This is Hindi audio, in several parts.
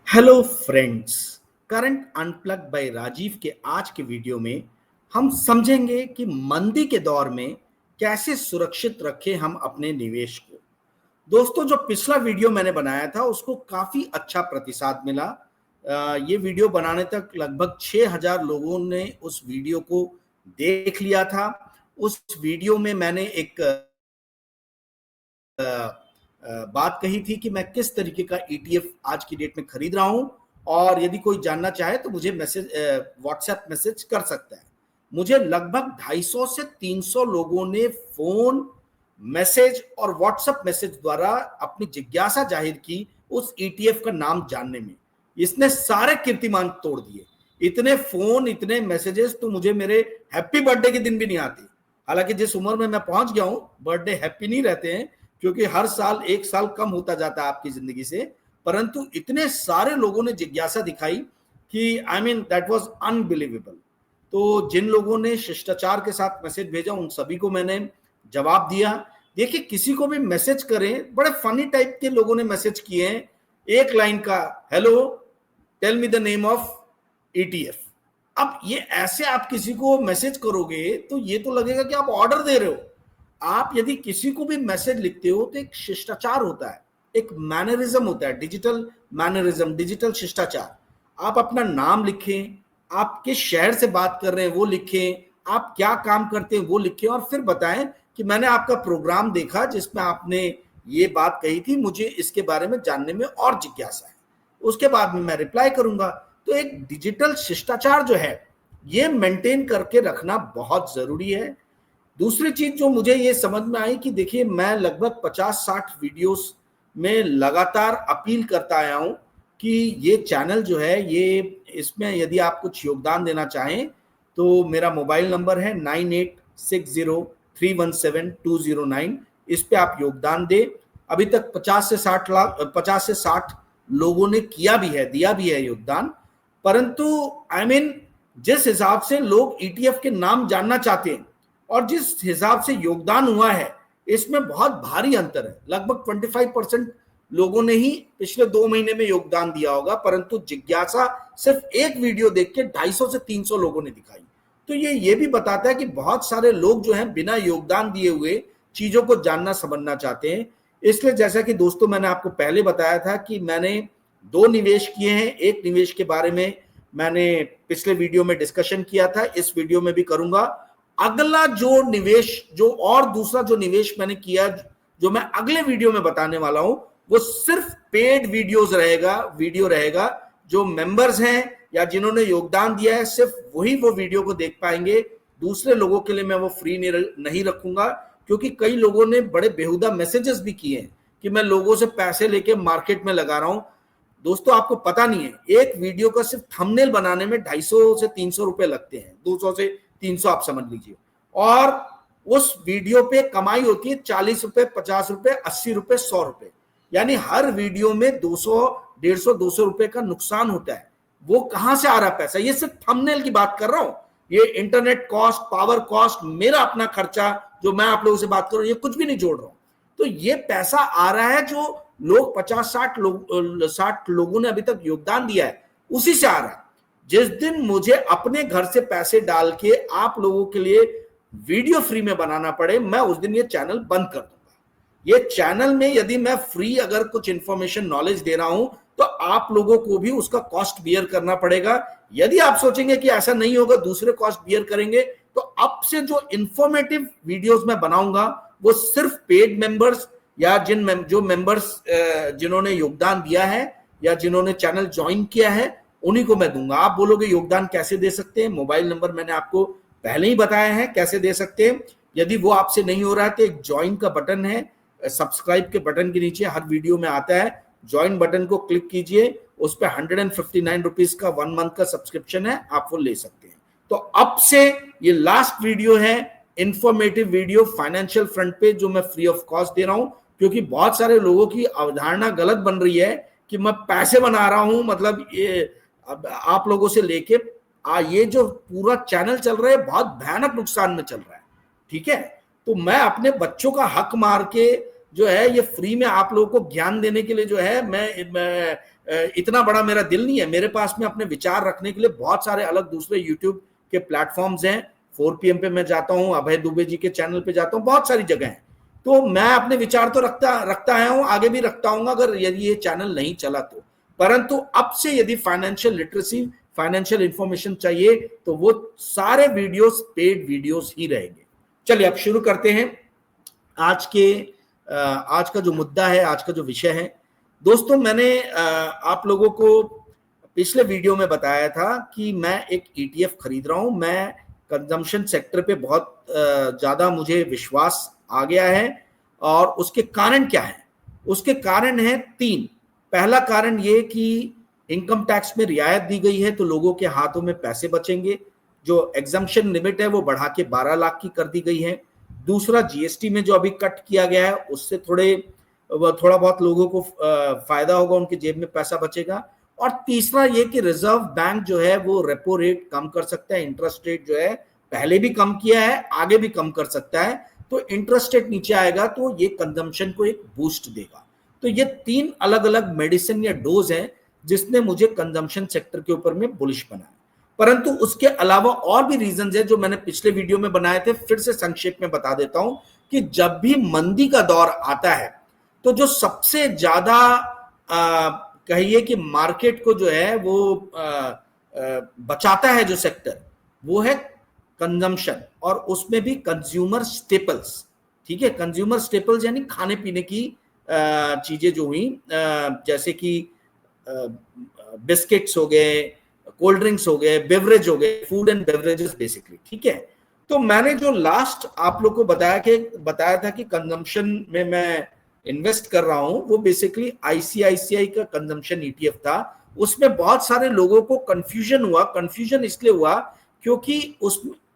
Hello friends. Current unplug by Rajiv के आज के वीडियो में हम समझेंगे कि मंदी के दौर में कैसे सुरक्षित रखें हम अपने निवेश को। दोस्तों, जो पिछला वीडियो मैंने बनाया था उसको काफी अच्छा प्रतिसाद मिला। ये वीडियो बनाने तक लगभग 6000 लोगों ने उस वीडियो को देख लिया था। उस वीडियो में मैंने एक बात कही थी कि मैं किस तरीके का ईटीएफ आज की डेट में खरीद रहा हूं, और यदि कोई जानना चाहे तो मुझे मैसेज व्हाट्सएप मैसेज कर सकता है। मुझे लगभग 250 से 300 लोगों ने फोन, मैसेज और व्हाट्सएप मैसेज द्वारा अपनी जिज्ञासा जाहिर की उस ईटीएफ का नाम जानने में। इसने सारे कीर्तिमान तोड़ दिए। इतने फोन, इतने मैसेजेस तो मुझे मेरे हैप्पी बर्थडे के दिन भी नहीं आते। हालांकि जिस उम्र में मैं पहुंच गया हूं, बर्थडे हैप्पी नहीं रहते हैं, क्योंकि हर साल एक साल कम होता जाता है आपकी जिंदगी से। परंतु इतने सारे लोगों ने जिज्ञासा दिखाई कि I mean that was unbelievable. तो जिन लोगों ने शिष्टाचार के साथ मैसेज भेजा उन सभी को मैंने जवाब दिया। देखिए, किसी को भी मैसेज करें, बड़े फनी टाइप के लोगों ने मैसेज किए हैं। एक लाइन का, hello tell me the name of ETF. अब ये ऐसे आप किसी को मैसेज करोगे तो ये तो लगेगा कि आप ऑर्डर दे रहे हो। आप यदि किसी को भी मैसेज लिखते हो तो एक शिष्टाचार होता है, एक मैनरिज्म होता है, डिजिटल मैनरिज्म, डिजिटल शिष्टाचार। आप अपना नाम लिखें, आप किस शहर से बात कर रहे हैं वो लिखें, आप क्या काम करते हैं वो लिखें, और फिर बताएं कि मैंने आपका प्रोग्राम देखा जिसमें आपने ये बात कही थी, मुझे इसके बारे में जानने में और जिज्ञासा है। उसके बाद में मैं रिप्लाई करूंगा। तो एक डिजिटल शिष्टाचार जो है ये मेंटेन करके रखना बहुत जरूरी है। दूसरी चीज जो मुझे ये समझ में आई कि देखिए, मैं लगभग 50-60 वीडियोस में लगातार अपील करता आया हूं कि ये चैनल जो है, ये इसमें यदि आप कुछ योगदान देना चाहें तो मेरा मोबाइल नंबर है 9860317209। इस पे आप योगदान दें। अभी तक 50 से 60 लोगों ने किया भी है, दिया भी है योगदान। परंतु आई मीन जिस हिसाब से लोग ईटीएफ के नाम जानना चाहते हैं और जिस हिसाब से योगदान हुआ है, इसमें बहुत भारी अंतर है। लगभग 25% लोगों ने ही पिछले 2 महीने में योगदान दिया होगा, परंतु जिज्ञासा सिर्फ एक वीडियो देख के 250 से 300 लोगों ने दिखाई। तो ये भी बताता है कि बहुत सारे लोग जो हैं बिना योगदान दिए हुए चीजों को जानना समझना चाहते हैं। इसलिए जैसा कि दोस्तों मैंने आपको पहले बताया था कि मैंने 2 निवेश किए हैं। एक निवेश के बारे में मैंने पिछले वीडियो में डिस्कशन किया था, इस वीडियो में भी करूंगा। अगला जो निवेश, जो और दूसरा जो निवेश मैंने किया, जो मैं अगले वीडियो में बताने वाला हूं, वो सिर्फ पेड वीडियोस रहेगा, वीडियो रहेगा। जो मेंबर्स हैं या जिन्होंने योगदान दिया है, सिर्फ वही वो वीडियो को देख पाएंगे। दूसरे लोगों के लिए मैं वो फ्री नहीं रखूंगा, क्योंकि कई लोगों ने बड़े बेहुदा मैसेजेस भी किए हैं कि मैं लोगों से पैसे लेके मार्केट में लगा रहा हूं। दोस्तों, आपको पता नहीं है, एक वीडियो का सिर्फ थंबनेल बनाने में 250 से 300 रुपए लगते हैं, 200 से 300 आप समझ लीजिए। और उस वीडियो पे कमाई होती है 40 रुपए, 50 रुपए, 80 रुपए, 100 रुपए। यानी हर वीडियो में 200, 150, 200 रुपए का नुकसान होता है। वो कहां से आ रहा है पैसा? ये सिर्फ थंबनेल की बात कर रहा हूं। ये इंटरनेट कॉस्ट, पावर कॉस्ट, मेरा अपना खर्चा जो मैं आप लोगों से बात कर रहा हूं, ये कुछ भी नहीं जोड़ रहा हूं। तो ये पैसा आ रहा है जो लोग 50-60 लोगों ने अभी तक योगदान दिया है, उसी से आ रहा है। जिस दिन मुझे अपने घर से पैसे डाल के आप लोगों के लिए वीडियो फ्री में बनाना पड़े, मैं उस दिन ये चैनल बंद कर दूंगा। ये चैनल में यदि मैं फ्री अगर कुछ इंफॉर्मेशन, नॉलेज दे रहा हूं, तो आप लोगों को भी उसका कॉस्ट बियर करना पड़ेगा। यदि आप सोचेंगे कि ऐसा नहीं होगा, दूसरे कॉस्ट बियर करेंगे, तो अब से जो इंफॉर्मेटिव वीडियोस मैं बनाऊंगा वो सिर्फ पेड मेंबर्स या जो मेंबर्स जिन्होंने योगदान दिया है या जिन्होंने चैनल ज्वाइन किया है, उन्हीं को मैं दूंगा। आप बोलोगे योगदान कैसे दे सकते हैं? मोबाइल नंबर मैंने आपको पहले ही बताया है कैसे दे सकते हैं। यदि वो आपसे नहीं हो रहा है तो एक ज्वाइन का बटन है, सब्सक्राइब के बटन के नीचे हर वीडियो में आता है, ज्वाइन बटन को क्लिक कीजिए। उस पर 159 रुपीज का 1 मंथ का सब्सक्रिप्शन है, आप वो ले सकते हैं। तो अब से ये लास्ट वीडियो है, इंफॉर्मेटिव वीडियो फाइनेंशियल फ्रंट पे, जो मैं फ्री ऑफ कॉस्ट दे रहा हूं, क्योंकि बहुत सारे लोगों की अवधारणा गलत बन रही है कि मैं पैसे बना रहा हूं, मतलब ये आप लोगों से लेके ये जो पूरा चैनल चल रहा है बहुत भयानक नुकसान में चल रहा है। ठीक है, तो मैं अपने बच्चों का हक मार के जो है ये फ्री में आप लोगों को ज्ञान देने के लिए जो है मैं इतना बड़ा मेरा दिल नहीं है। मेरे पास में अपने विचार रखने के लिए बहुत सारे अलग दूसरे यूट्यूब के प्लेटफॉर्म्स हैं। 4 PM पे मैं जाता हूँ, अभय दुबे जी के चैनल पे जाता हूँ, बहुत सारी जगह है। तो मैं अपने विचार तो रखता आया हूँ, आगे भी रखता हूँ अगर यदि ये चैनल नहीं चला तो। परंतु अब से यदि फाइनेंशियल लिटरेसी, फाइनेंशियल इंफॉर्मेशन चाहिए तो वो सारे वीडियोस पेड वीडियोस ही रहेंगे। चलिए अब शुरू करते हैं आज का जो मुद्दा है, आज का जो विषय है। दोस्तों, मैंने आप लोगों को पिछले वीडियो में बताया था कि मैं एक ETF खरीद रहा हूं। मैं कंजम्पशन सेक्टर पे बहुत ज्यादा मुझे विश्वास आ गया है। और उसके कारण क्या है? उसके कारण है 3। पहला कारण ये कि इनकम टैक्स में रियायत दी गई है तो लोगों के हाथों में पैसे बचेंगे। जो एग्जम्पशन लिमिट है वो बढ़ा के 12 लाख की कर दी गई है। दूसरा, GST में जो अभी कट किया गया है उससे थोड़ा बहुत लोगों को फायदा होगा, उनकी जेब में पैसा बचेगा। और तीसरा ये कि रिजर्व बैंक जो है वो रेपो रेट कम कर सकता है। इंटरेस्ट रेट जो है पहले भी कम किया है, आगे भी कम कर सकता है। तो इंटरेस्ट रेट नीचे आएगा तो ये कंजम्पशन को एक बूस्ट देगा। तो ये 3 अलग अलग मेडिसिन या डोज हैं जिसने मुझे कंजम्पशन सेक्टर के ऊपर में बुलिश बनाया। परंतु उसके अलावा और भी रीजंस है जो मैंने पिछले वीडियो में बनाए थे, फिर से संक्षेप में बता देता हूं कि जब भी मंदी का दौर आता है तो जो सबसे ज्यादा कहिए कि मार्केट को जो है वो बचाता है जो सेक्टर, वो है कंजम्पशन, और उसमें भी कंज्यूमर स्टेपल्स। ठीक है, कंज्यूमर स्टेपल्स यानी खाने पीने की चीजें जो हुई, जैसे कि बिस्किट्स हो गए, कोल्ड ड्रिंक्स हो गए, बेवरेज हो गए, फूड एंड बेवरेजेस बेसिकली। ठीक है, तो मैंने जो लास्ट आप लोग को बताया था कि कंजम्पशन में मैं इन्वेस्ट कर रहा हूं, वो बेसिकली ICICI का कंजम्पशन ETF था। उसमें बहुत सारे लोगों को कंफ्यूजन इसलिए हुआ क्योंकि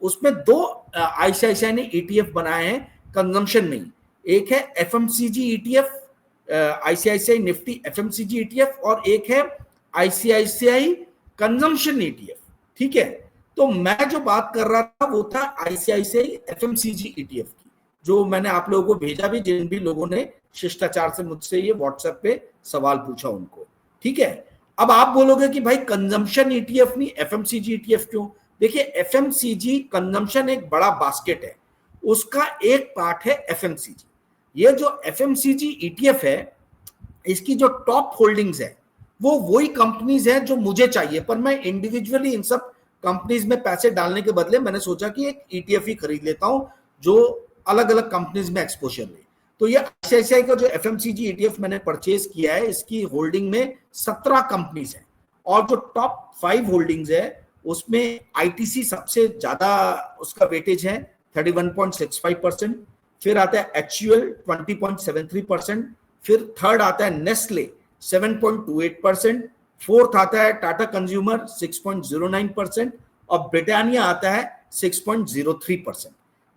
उसमें 2 ICICI ने ETF बनाए हैं कंजम्पशन में ही। एक है FMCG ETF, ICICI Nifty FMCG ETF, और एक है ICICI कंजम्पशन ETF। ठीक है, तो मैं जो बात कर रहा था वो था ICICI FMCG ETF की, जो मैंने आप लोगों को भेजा भी, जिन भी लोगों ने शिष्टाचार से मुझसे ये व्हाट्सएप पे सवाल पूछा उनको। ठीक है, अब आप बोलोगे कि भाई कंजम्पशन ETF नहीं, FMCG ETF क्यों? देखिए, FMCG कंजम्पशन एक बड़ा बास्केट है, उसका एक पार्ट है FMCG। ये जो FMCG ETF है, इसकी जो टॉप होल्डिंग्स है वो वही कंपनीज है जो मुझे चाहिए, पर मैं इंडिविजुअली इन सब कंपनीज में पैसे डालने के बदले मैंने सोचा कि एक ETF ही खरीद लेता हूं जो अलग अलग कंपनीज में एक्सपोजर ले। तो ये ICICI का जो FMCG ETF मैंने परचेज किया है, इसकी होल्डिंग में 17 कंपनीज है, और जो टॉप 5 होल्डिंग्स है उसमें ITC सबसे ज्यादा, उसका वेटेज है 31.65%। फिर आता है HUL 20.73%। फिर थर्ड आता है नेस्ले 7.28%। फोर्थ आता है टाटा कंज्यूमर 6.09%, और ब्रिटानिया आता है 6.03%।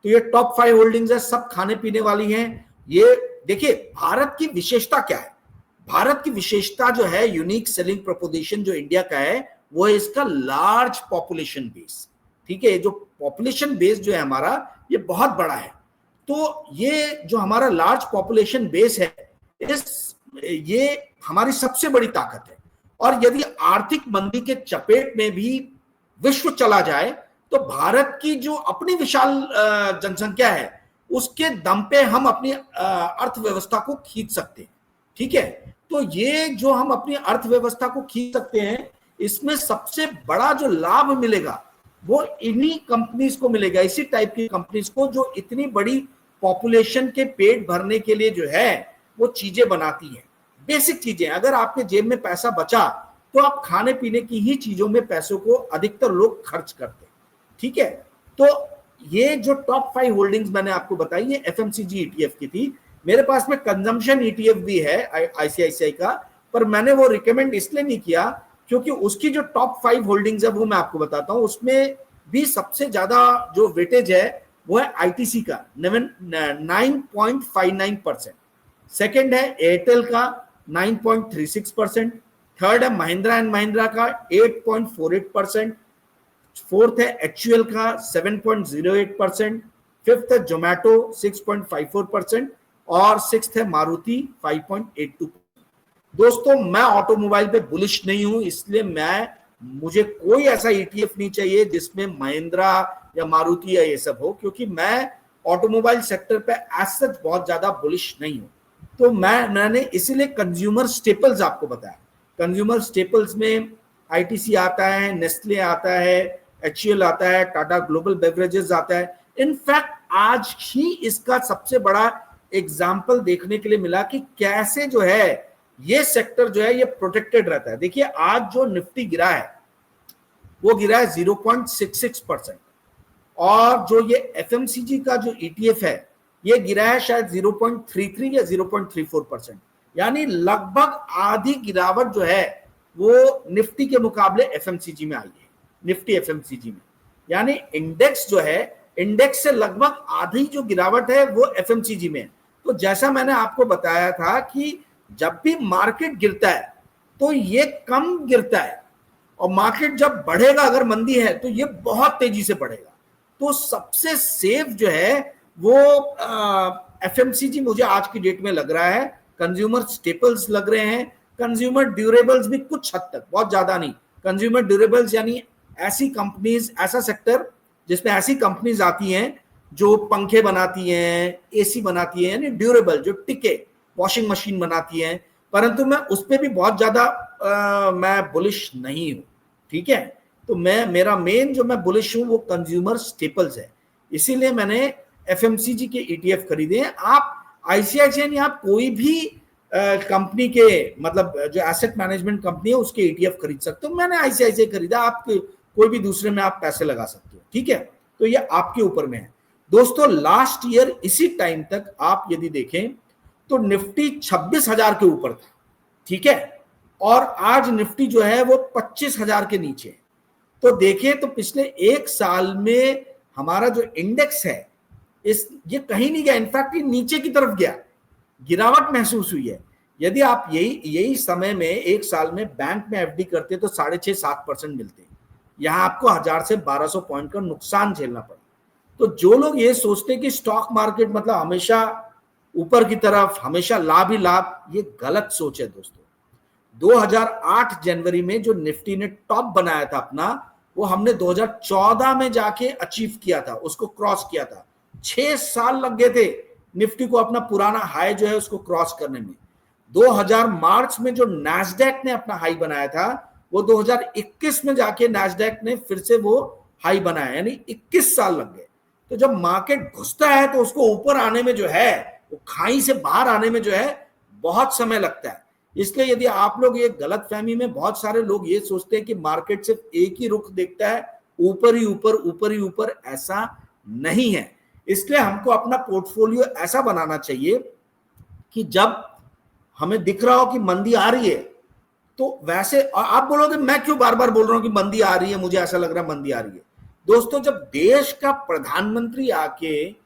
तो ये टॉप 5 होल्डिंग्स है, सब खाने पीने वाली हैं। ये देखिए, भारत की विशेषता क्या है? भारत की विशेषता जो है, यूनिक सेलिंग प्रोपोजिशन जो इंडिया का है, वो है इसका लार्ज पॉपुलेशन बेस। ठीक है, जो पॉपुलेशन बेस जो है हमारा, ये बहुत बड़ा है। तो ये जो हमारा लार्ज पॉपुलेशन बेस है, ये हमारी सबसे बड़ी ताकत है। और यदि आर्थिक मंदी के चपेट में भी विश्व चला जाए तो भारत की जो अपनी विशाल जनसंख्या है, उसके दम पे हम अपनी अर्थव्यवस्था को खींच सकते हैं। ठीक है, तो ये जो हम अपनी अर्थव्यवस्था को खींच सकते हैं, इसमें सबसे बड़ा जो लाभ मिलेगा वो इन्हीं कंपनीज को मिलेगा, इसी टाइप की कंपनीज को, जो इतनी बड़ी पॉपुलेशन के पेट भरने के लिए जो है वो चीजें बनाती हैं, बेसिक चीजें। अगर आपके जेब में पैसा बचा तो आप खाने पीने की ही चीजों में पैसों को अधिकतर लोग खर्च करते हैं। ठीक है, तो ये जो टॉप 5 होल्डिंग्स मैंने आपको बताई, ये FMCG ETF की थी। मेरे पास में कंजम्पशन ETF भी है ICICI का, पर मैंने वो रिकमेंड इसलिए नहीं किया क्योंकि उसकी जो टॉप 5 होल्डिंग्स है वो मैं आपको बताता हूं। उसमें भी सबसे ज्यादा जो वेटेज है वो है ITC का 9.59%। सेकेंड है एयरटेल का 9.36%। थर्ड है महिंद्रा एंड महिंद्रा का 8.48%। फोर्थ है HUL का 7.08%। फिफ्थ है जोमेटो 6.54%। और सिक्स्थ है मारुति 5.82। दोस्तों मैं ऑटोमोबाइल पे बुलिश नहीं हूं, इसलिए मुझे कोई ऐसा ईटीएफ नहीं चाहिए जिसमें महिंद्रा या मारुति या ये सब हो, क्योंकि मैं ऑटोमोबाइल सेक्टर पे एज सच बहुत ज्यादा बुलिश नहीं हूं। तो मैंने इसीलिए कंज्यूमर स्टेपल्स आपको बताया। कंज्यूमर स्टेपल्स में आईटीसी आता है, नेस्ले आता है, एचयूएल आता है, टाटा ग्लोबल बेवरेजेस आता है। इनफैक्ट आज ही इसका सबसे बड़ा एग्जाम्पल देखने के लिए मिला कि कैसे जो है ये सेक्टर जो है ये प्रोटेक्टेड रहता है। देखिए आज जो निफ्टी गिरा है वो गिरा है 0.66%, और जो ये एफएमसीजी का जो ईटीएफ है ये गिरा है शायद 0.33 या 0.34%, यानी लगभग आधी गिरावट जो है वो निफ्टी के मुकाबले एफएमसीजी में आई है, निफ्टी एफएमसीजी में। यानी इंडेक्स जो है, इंडेक्स से लगभग आधी जो गिरावट है वो एफएमसीजी में है। तो जैसा मैंने आपको बताया था कि जब भी मार्केट गिरता है तो ये कम गिरता है, और मार्केट जब बढ़ेगा, अगर मंदी है तो ये बहुत तेजी से बढ़ेगा। तो सबसे सेफ जो है वो एफएमसीजी मुझे आज की डेट में लग रहा है। कंज्यूमर स्टेपल्स लग रहे हैं, कंज्यूमर ड्यूरेबल्स भी कुछ हद तक, बहुत ज्यादा नहीं। कंज्यूमर ड्यूरेबल्स यानी ऐसी कंपनीज, ऐसा सेक्टर जिसमें ऐसी कंपनीज आती हैं जो पंखे बनाती हैं, एसी बनाती हैं, यानी ड्यूरेबल, जो टिके, वॉशिंग मशीन बनाती हैं। परंतु मैं उस पर भी बहुत ज्यादा मैं बुलिश नहीं हूं, ठीक है। तो मेरा मेन जो मैं बुलिश हूं वो कंज्यूमर स्टेपल्स है, इसीलिए मैंने एफएमसीजी के ईटीएफ खरीदे हैं। आप आईसीआईसीआई या आप कोई भी कंपनी के, मतलब जो एसेट मैनेजमेंट कंपनी है उसके ईटीएफ खरीद सकते हो। मैंने आईसीआईसीआई खरीदा, आप कोई भी दूसरे में आप पैसे लगा सकते हो, ठीक है। तो ये आपके ऊपर में है। दोस्तों लास्ट ईयर इसी टाइम तक आप यदि देखें तो निफ्टी 26,000 के ऊपर था, ठीक है, और आज निफ्टी जो है वो 25,000 के नीचे। तो देखें तो पिछले एक साल में हमारा जो इंडेक्स है ये कहीं नहीं गया, इनफैक्ट ये नीचे की तरफ गया, गिरावट महसूस हुई है। यदि आप यही समय में एक साल में बैंक में एफडी करते तो 6.5-7% मिलते, यहां आपको 1000 से 1200 पॉइंट का नुकसान झेलना पड़ा। तो जो लोग ये सोचते कि स्टॉक मार्केट मतलब हमेशा ऊपर की तरफ, हमेशा लाभ ही लाभ, ये गलत सोच है दोस्तों। 2008 जनवरी में जो निफ्टी ने टॉप बनाया था अपना, वो हमने 2014 में जाके अचीव किया था, उसको क्रॉस किया था। 6 साल लग गए थे निफ्टी को अपना पुराना हाई जो है उसको क्रॉस करने में। 2000 मार्च में जो नैस्डैक ने अपना हाई बनाया था, वो 2021 में जाके नैस्डैक ने फिर से वो हाई बनाया, यानी 21 साल लग गए। तो जब मार्केट घुसता है तो उसको ऊपर आने में जो है, वो खाई से बाहर आने में जो है बहुत समय लगता है। इसलिए यदि आप लोग ये गलत फहमी में, बहुत सारे लोग ये सोचते हैं कि मार्केट सिर्फ एक ही रुख देखता है, ऊपर ही ऊपर, ऊपर ही ऊपर, ऐसा नहीं है। इसलिए हमको अपना पोर्टफोलियो ऐसा बनाना चाहिए कि जब हमें दिख रहा हो कि मंदी आ रही है, तो वैसे आप बोलोगे मैं क्यों बार बार बोल रहा हूं कि मंदी आ रही है, मुझे ऐसा लग रहा है मंदी आ रही है। दोस्तों जब देश का प्रधानमंत्री आके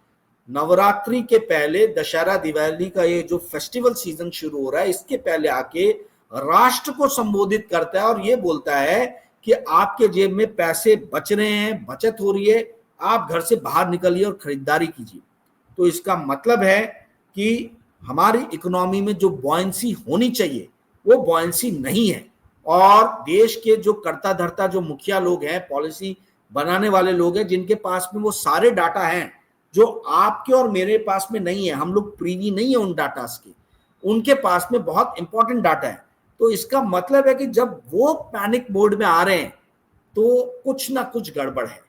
नवरात्रि के पहले, दशहरा दिवाली का ये जो फेस्टिवल सीजन शुरू हो रहा है, इसके पहले आके राष्ट्र को संबोधित करता है और ये बोलता है कि आपके जेब में पैसे बच रहे हैं, बचत हो रही है, आप घर से बाहर निकलिए और खरीदारी कीजिए, तो इसका मतलब है कि हमारी इकोनॉमी में जो बॉयंसी होनी चाहिए वो बॉयंसी नहीं है। और देश के जो कर्ता धर्ता, जो मुखिया लोग हैं, पॉलिसी बनाने वाले लोग हैं, जिनके पास में वो सारे डाटा हैं जो आपके और मेरे पास में नहीं है, हम लोग प्रीवी नहीं है उन डाटास के, उनके पास में बहुत इंपॉर्टेंट डाटा है। तो इसका मतलब है कि जब वो पैनिक मोड में आ रहे हैं तो कुछ ना कुछ गड़बड़ है,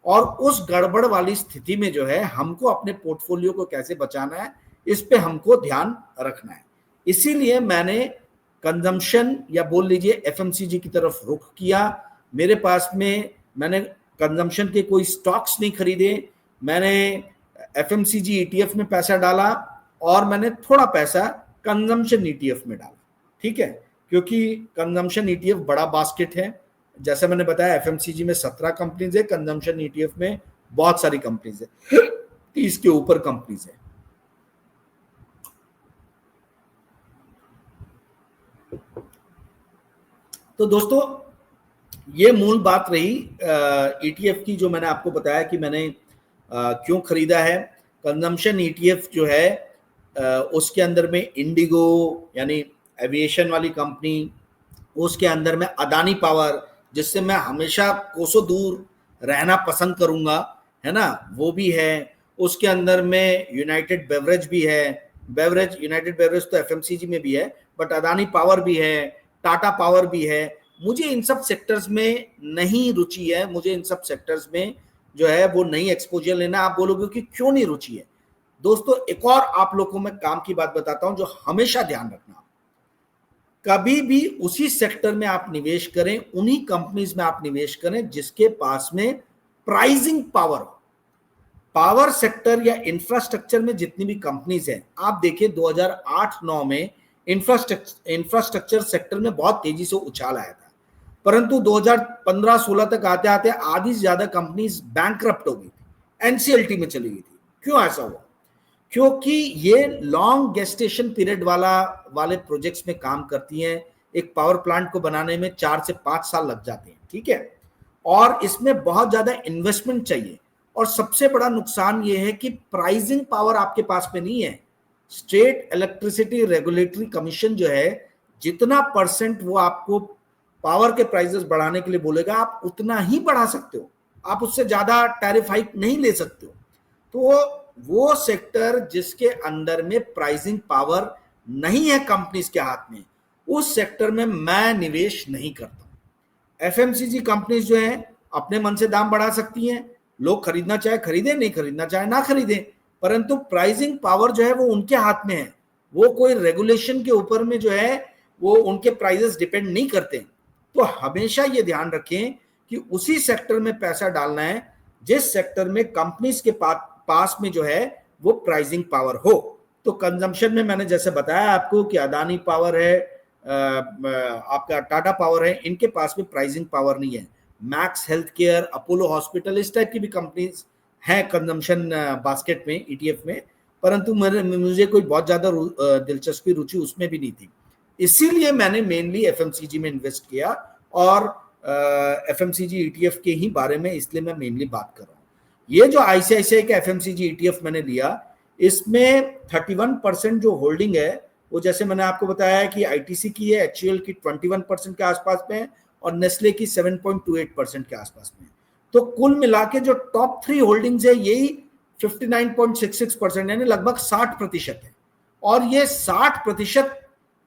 और उस गड़बड़ वाली स्थिति में जो है हमको अपने पोर्टफोलियो को कैसे बचाना है, इस पे हमको ध्यान रखना है। इसीलिए मैंने कंजम्पशन या बोल लीजिए एफएमसीजी की तरफ रुख किया। मेरे पास में, मैंने कंजम्पशन के कोई स्टॉक्स नहीं खरीदे, मैंने एफएमसीजी ईटीएफ में पैसा डाला और मैंने थोड़ा पैसा कंजम्पशन ईटीएफ में डाला, ठीक है, क्योंकि कंजम्पशन ईटीएफ बड़ा बास्केट है। जैसे मैंने बताया एफएमसीजी में 17 कंपनीज है, कंजम्पशन ईटीएफ में बहुत सारी कंपनीज है, 30 के ऊपर कंपनीज है। तो दोस्तों ये मूल बात रही ईटीएफ की, जो मैंने आपको बताया कि मैंने क्यों खरीदा है। कंजम्पशन ईटीएफ जो है उसके अंदर में इंडिगो यानी एविएशन वाली कंपनी, उसके अंदर में अदानी पावर जिससे मैं हमेशा कोसों दूर रहना पसंद करूंगा, है ना, वो भी है। उसके अंदर में यूनाइटेड बेवरेज भी है, यूनाइटेड बेवरेज तो एफएमसीजी में भी है, बट अदानी पावर भी है, टाटा पावर भी है। मुझे इन सब सेक्टर्स में नहीं रुचि है, मुझे इन सब सेक्टर्स में जो है वो नहीं एक्सपोजर लेना। आप बोलोगे कि क्यों नहीं रुचि है? दोस्तों एक और आप लोगों को मैं काम की बात बताता हूं जो हमेशा ध्यान रखना, कभी भी उसी सेक्टर में आप निवेश करें, उन्हीं कंपनीज में आप निवेश करें जिसके पास में प्राइसिंग पावर हो। पावर सेक्टर या इंफ्रास्ट्रक्चर में जितनी भी कंपनीज हैं, आप देखिए 2008-9 में इंफ्रास्ट्रक्चर सेक्टर में बहुत तेजी से उछाल आया था, परंतु 2015-16 तक आते आते आधी से ज्यादा कंपनीज बैंकरप्ट हो गई थी, एनसीएलटी में चली गई थी। क्यों ऐसा हुआ? क्योंकि ये लॉन्ग गेस्टेशन पीरियड वाले प्रोजेक्ट्स में काम करती हैं। एक पावर प्लांट को बनाने में 4 से 5 साल लग जाते हैं, ठीक है, और इसमें बहुत ज्यादा इन्वेस्टमेंट चाहिए। और सबसे बड़ा नुकसान ये है कि प्राइसिंग पावर आपके पास में नहीं है। स्टेट इलेक्ट्रिसिटी रेगुलेटरी कमीशन जो है, जितना परसेंट वो आपको पावर के प्राइसेस बढ़ाने के लिए बोलेगा, आप उतना ही बढ़ा सकते हो, आप उससे ज्यादा टैरिफ हाइक नहीं ले सकते हो। तो वो सेक्टर जिसके अंदर में प्राइसिंग पावर नहीं है कंपनीज के हाथ में, उस सेक्टर में मैं निवेश नहीं करता। एफएमसीजी कंपनीज जो है अपने मन से दाम बढ़ा सकती हैं, लोग खरीदना चाहे खरीदे, नहीं खरीदना चाहे ना खरीदे, परंतु प्राइसिंग पावर जो है वो उनके हाथ में है। वो कोई रेगुलेशन के ऊपर में जो है वो उनके प्राइसेस डिपेंड नहीं करते। तो हमेशा ये ध्यान रखें कि उसी सेक्टर में पैसा डालना है जिस सेक्टर में कंपनीज के पास में जो है वो प्राइसिंग पावर हो। तो कंजम्पशन में मैंने जैसे बताया आपको कि अदानी पावर है, आपका टाटा पावर है, इनके पास में प्राइसिंग पावर नहीं है। Max health care, Apollo hospital, इस टाइप की भी कंपनीज हैं कंजम्पशन बास्केट में, ईटीएफ में, परंतु मुझे कोई बहुत ज्यादा दिलचस्पी रुचि उसमें भी नहीं थी। इसीलिए मैंने मेनली एफएमसीजी में इन्वेस्ट किया, और एफएमसीजी ईटीएफ के ही बारे में इसलिए मैं मेनली बात कर रहा हूँ। ये जो आईसीआईसीआई का एफएमसीजी ईटीएफ मैंने लिया, इसमें 31% जो होल्डिंग है वो, जैसे मैंने आपको बताया कि आईटीसी की है, एचयूएल की 21% के आसपास में है, और नेस्ले की 7.28% के आसपास में। तो कुल मिला के जो टॉप 3 होल्डिंग्स है यही 59.66% यानी लगभग 60% है। और ये 60%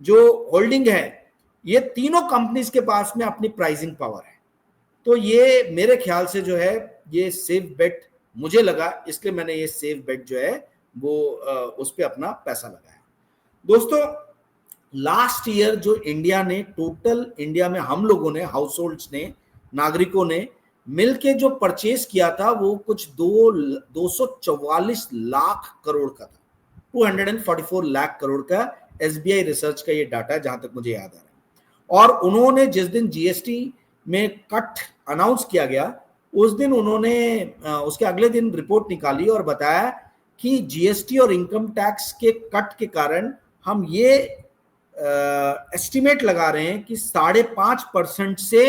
जो होल्डिंग है, ये तीनों कंपनीज के पास में अपनी प्राइसिंग पावर है। तो ये मेरे ख्याल से जो है ये सेफ बेट मुझे लगा, इसलिए मैंने ये सेफ बेट जो है वो उस पर अपना पैसा लगाया। दोस्तों लास्ट ईयर जो इंडिया ने टोटल, इंडिया में हम लोगों ने, हाउस होल्ड्स ने, नागरिकों ने मिलके जो परचेज किया था वो कुछ 244 लाख करोड़ का था, 244 लाख करोड़ का। एसबीआई रिसर्च का ये डाटा है जहां तक मुझे याद आ रहा है। और उन्होंने जिस दिन जीएसटी में कट अनाउंस किया गया, उस दिन उन्होंने उसके अगले दिन रिपोर्ट निकाली और बताया कि जीएसटी और इनकम टैक्स के कट के कारण हम ये एस्टिमेट लगा रहे हैं कि 5.5% से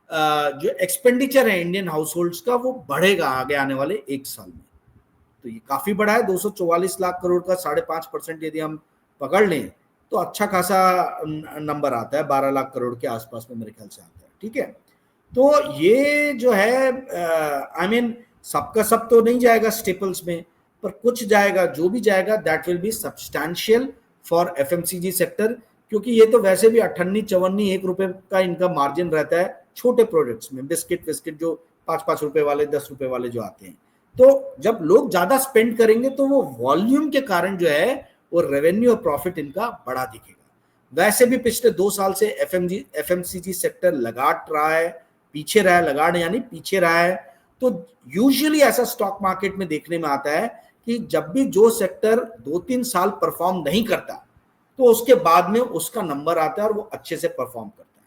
जो एक्सपेंडिचर है इंडियन हाउस होल्ड्स का वो बढ़ेगा आगे आने वाले 1 साल में। तो ये काफी बड़ा है, 244 लाख करोड़ का 5.5% यदि हम पकड़ लें तो अच्छा खासा नंबर आता है, 12 लाख करोड़ के आसपास में मेरे ख्याल से आता है, ठीक है। तो ये जो है आई मीन सबका सब तो नहीं जाएगा स्टेपल्स में, पर कुछ जाएगा, जो भी जाएगा that will be substantial for FMCG sector, क्योंकि ये तो वैसे भी 58-54 1 रुपए का इनका मार्जिन रहता है छोटे प्रोडक्ट्स में, बिस्किट जो 5-5 रुपए वाले, 10 रुपए वाले जो आते हैं। तो जब लोग ज्यादा स्पेंड करेंगे तो वो वॉल्यूम के कारण जो है वो रेवेन्यू और प्रॉफिट इनका बड़ा दिखेगा। वैसे भी पिछले 2 साल से एफएमसीजी सेक्टर लगाट रहा है, पीछे रहा है, लगाड़ यानी पीछे रहा है। तो यूजुअली ऐसा स्टॉक मार्केट में देखने में आता है कि जब भी जो सेक्टर 2-3 साल परफॉर्म नहीं करता तो उसके बाद में उसका नंबर आता है और वो अच्छे से परफॉर्म करता है।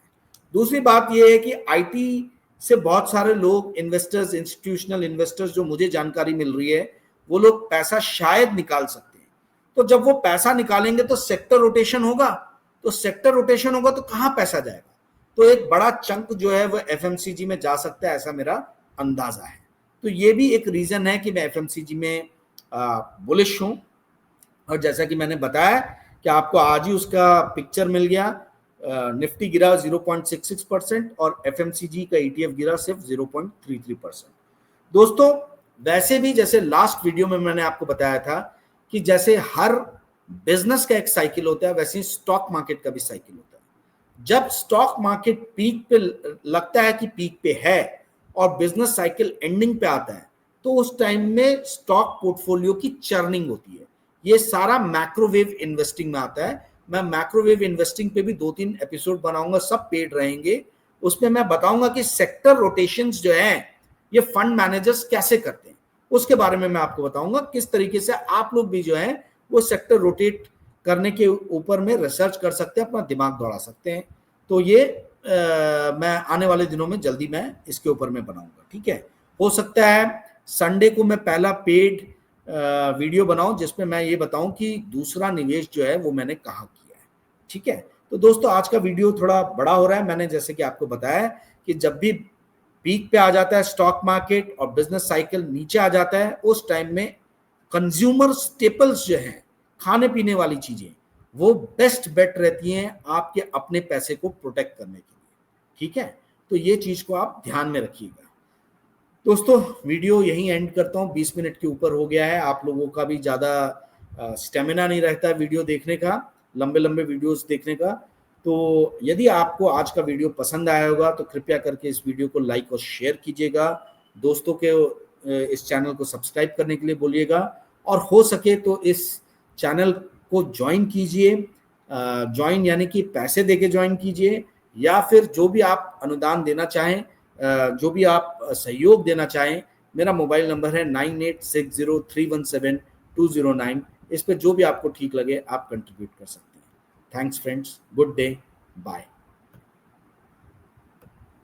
दूसरी बात यह है कि आईटी से बहुत सारे लोग, इन्वेस्टर्स, इंस्टीट्यूशनल इन्वेस्टर्स, जो मुझे जानकारी मिल रही है, वो लोग पैसा शायद निकाल सकते हैं। तो जब वो पैसा निकालेंगे तो सेक्टर रोटेशन होगा, तो सेक्टर रोटेशन होगा तो कहां पैसा जाएगा? तो एक बड़ा चंक जो है वो एफएमसीजी में जा सकता है, ऐसा मेरा अंदाजा है। तो ये भी एक रीजन है कि मैं एफएमसीजी में बुलिश हूं। और जैसा कि मैंने बताया कि आपको आज ही उसका पिक्चर मिल गया, निफ्टी गिरा 0.66% और एफएमसीजी का ईटीएफ गिरा सिर्फ 0.33%। दोस्तों वैसे भी जैसे लास्ट वीडियो में मैंने आपको बताया था कि जैसे हर बिजनेस का एक साइकिल होता है, वैसे ही स्टॉक मार्केट का भी साइकिल होता है। जब स्टॉक मार्केट पीक पे लगता है कि पीक पे है और बिजनेस साइकिल एंडिंग पे आता है, तो उस टाइम में स्टॉक पोर्टफोलियो की चर्निंग होती है। ये सारा मैक्रोवेव इन्वेस्टिंग में आता है। मैं मैक्रोवेव इन्वेस्टिंग पे भी 2-3 एपिसोड बनाऊंगा, सब पेड रहेंगे। उसमें मैं बताऊंगा कि सेक्टर रोटेशंस जो है ये फंड मैनेजर्स कैसे करते हैं, उसके बारे में मैं आपको बताऊंगा। किस तरीके से आप लोग भी जो है वो सेक्टर रोटेट करने के ऊपर में रिसर्च कर सकते हैं, अपना दिमाग दौड़ा सकते हैं। तो ये मैं आने वाले दिनों में जल्दी मैं इसके ऊपर में बनाऊंगा, ठीक है। हो सकता है संडे को मैं पहला पेड वीडियो बनाऊं जिसमें मैं ये बताऊं कि दूसरा निवेश जो है वो मैंने कहाँ किया है, ठीक है। तो दोस्तों आज का वीडियो थोड़ा बड़ा हो रहा है। मैंने जैसे कि आपको बताया कि जब भी पीक पे आ जाता है स्टॉक मार्केट और बिजनेस साइकिल नीचे आ जाता है, उस टाइम में कंज्यूमर स्टेपल्स जो हैं, खाने पीने वाली चीजें, वो बेस्ट बेट रहती हैं आपके अपने पैसे को प्रोटेक्ट करने के लिए, ठीक है। तो ये चीज को आप ध्यान में रखिएगा। दोस्तों वीडियो यहीं एंड करता हूँ, 20 मिनट के ऊपर हो गया है। आप लोगों का भी ज़्यादा स्टेमिना नहीं रहता है वीडियो देखने का, लंबे लंबे वीडियोस देखने का। तो यदि आपको आज का वीडियो पसंद आया होगा तो कृपया करके इस वीडियो को लाइक और शेयर कीजिएगा, दोस्तों के इस चैनल को सब्सक्राइब करने के लिए बोलिएगा, और हो सके तो इस चैनल को ज्वाइन कीजिए। ज्वाइन यानी कि पैसे देके ज्वाइन कीजिए, या फिर जो भी आप अनुदान देना चाहें, जो भी आप सहयोग देना चाहें। मेरा मोबाइल नंबर है 9860317209। इस पे जो भी आपको ठीक लगे आप कंट्रीब्यूट कर सकते हैं। Thanks friends, good day, bye.